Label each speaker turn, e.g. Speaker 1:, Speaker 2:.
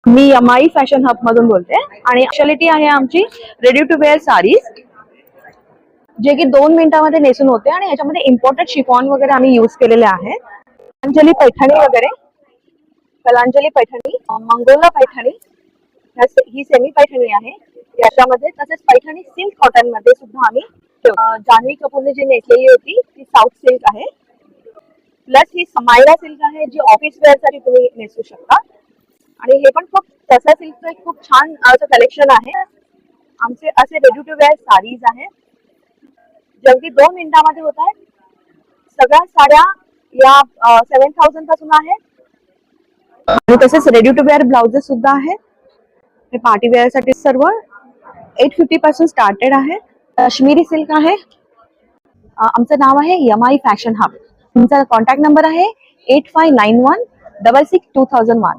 Speaker 1: मी MI fashion hub मधून बोलते आणि स्पेशालिटी आहे आमची रेडी टू वेअर साडीज, जे की 2 मिनिटांमध्ये नेसून होते आणि याच्यामध्ये इम्पोर्टेड शिफॉन वगैरे आम्ही यूज केलेले आहे. कलांजली पैठणी वगैरे, कलांजली पैठणी, मंगोला पैठणी, ही सेमी पैठणी आहे याच्यामध्ये. तसेच पैठणी सिल्क कॉटन मध्ये सुद्धा आम्ही जान्हवी कपूरने जी नेसलेली होती ती साऊथ सिल्क आहे. प्लस ही समायरा सिल्क आहे जी ऑफिस वेअर साठी तुम्ही नेसू शकता. आणि हे पण खूप तसा सिल्कचं एक खूप छान असं कलेक्शन आहे. आमचे असे रेडी टू वेअर साडीज आहे जे अगदी 2 मिनिटांमध्ये होत आहेत. सगळ्या साड्या या 7,000 पासून आहेत आणि तसेच रेडी टू वेअर ब्लाउजेस सुद्धा आहेत. हे पार्टी वेअर साठी सर्व 850 पासून स्टार्टेड आहे. काश्मीरी सिल्क आहे. आमचं नाव आहे एमआई फॅशन हब. तुमचा कॉन्टॅक्ट नंबर आहे 8591662001.